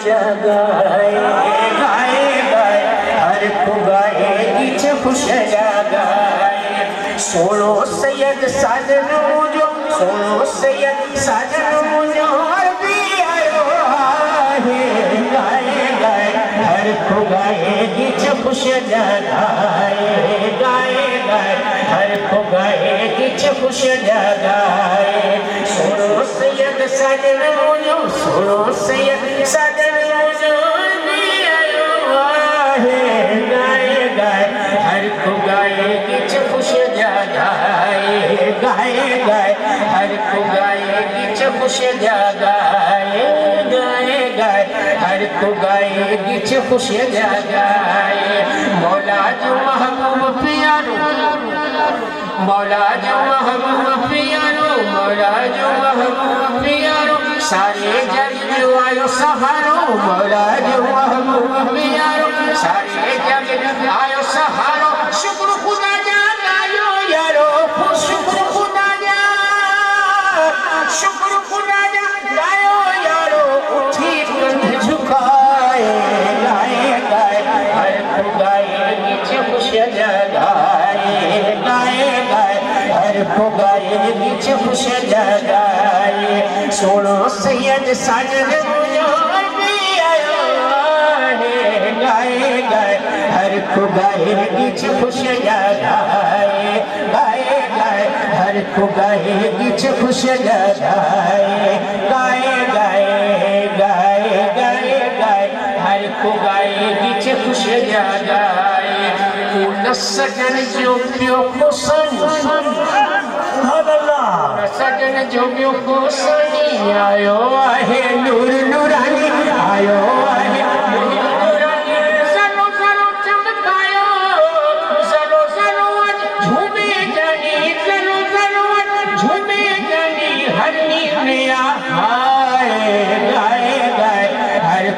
जगाए गाए गाए हर को गाए किच खुश जगाए सोनो सैयद साजनो जो सोनो सैयद साजनो जो अरबी आयो है गाए गाए हर को गाए किच खुश जगाए गाए गाए हर को गाए किच खुश जगाए सोनो सैयद साजनो जो सोनो सैयद साजनो जो अरबी आयो है गाए गाए हर को गाए किच खुश जगाए गाए गाए हर को गाए किच खुश जगाए गाए गाए हर को गाए किच खुश जगाए मौला जो महबूब प्यारो मौला जो महबूब प्यारो मौला जो महबूब प्यारो सारे जग जो आयो सहारो मौला जो महबूब प्यारो सारे जग आयो सहारो शुक्र खुदा जा गायो यारो शुक्र खुदा जा शुक्र खुदा जा गायो यारो उठी कंध झुकाए गाए गाए हर को गाए किच खुश जगाए गाए गाए हर को गाए किच खुश जगाए सोनो सैयद साजनो जो अरबी आयो है गाए गाए हर को गाए किच खुश जगाए गाए गाए हर को गाए किच खुश जगाए गाए गाए गाए गाए गाए हर को गाए किच खुश जगाए फूल सजन जो पियो खुशन सजन जो पियो खुशनी आयो आहे नूर नूरानी आयो आहे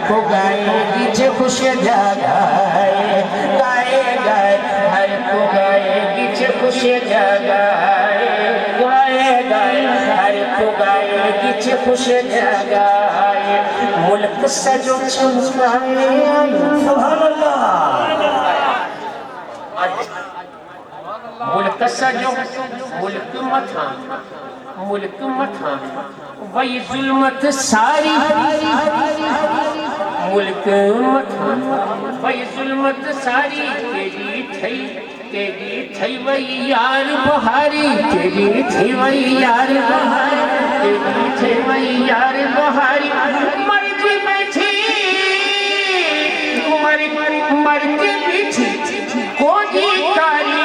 को गाए किच खुश जगाए गाए गाए हर को गाए किच खुश जगाए गाए गाए हर को गाए किच खुश जगाए मुल्क सजो चमकाए सुभान अल्लाह मुल्क सजो मुल्क मथा वही जुल्मत सारी मुल्क मथा वही जुल्मत सारी तेरी थई वही यार बहारी तेरी थई वही यार बहारी तेरी थई वही यार बहारी मर के बैठी मर के बैठी कोई कारी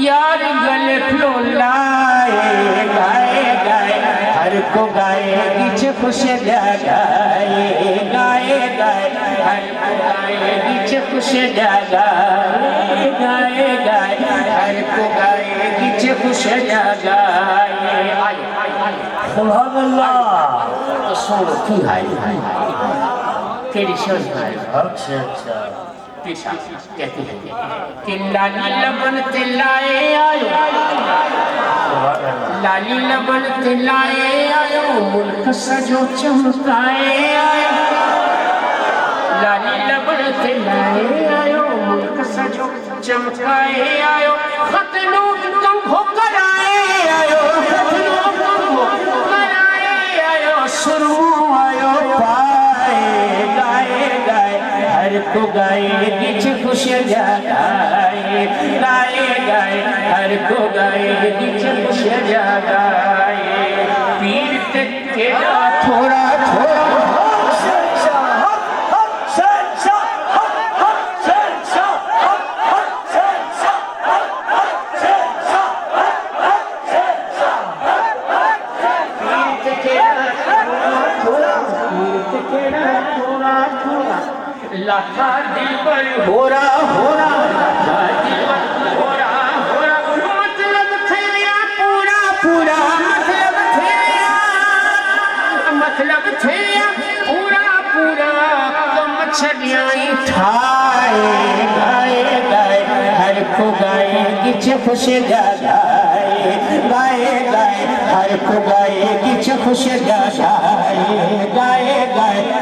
यार गले फ्लो लाए गाए गाए हर को गाए किच खुश जगाए गाए गाए हर को गाए किच खुश जगाए गाए गाए हर को गाए किच खुश जगाए सुभान अल्लाह सुनो की है तेरी शान है अच्छा अच्छा पेशा कहते हैं कि लाली लबन तिलाए आयो लाली लबन तिलाए आयो मुल्क सजो चमकाए आयो लाली लबन तिलाए आयो मुल्क सजो चमकाए आयो खतनो कम होकर आए आयो खतनो कम होकर आए आयो शुरू आयो पाए गाए गाए हर को गाए किच खुश जगाए गाए गाए हर को गाए किच खुश जगाए पीर के थोड़ा थोड़ा लाखा दिल पर हो रहा लाखा दिल पर हो रहा मतलब थे या पूरा पूरा मतलब थे या पूरा पूरा कम छड़ियाई ठाए गाए गाए हर को गाए किच खुश जगाए गाए गाए हर को गाए किच खुश जगाए गाए गाए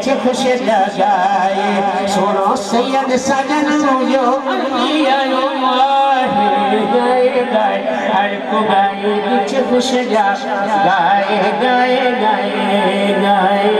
नीचे खुश जगाए सुनो सैयद सजन जो आयो गाए गाए हर को गाए नीचे खुश जगाए गाए गाए गाए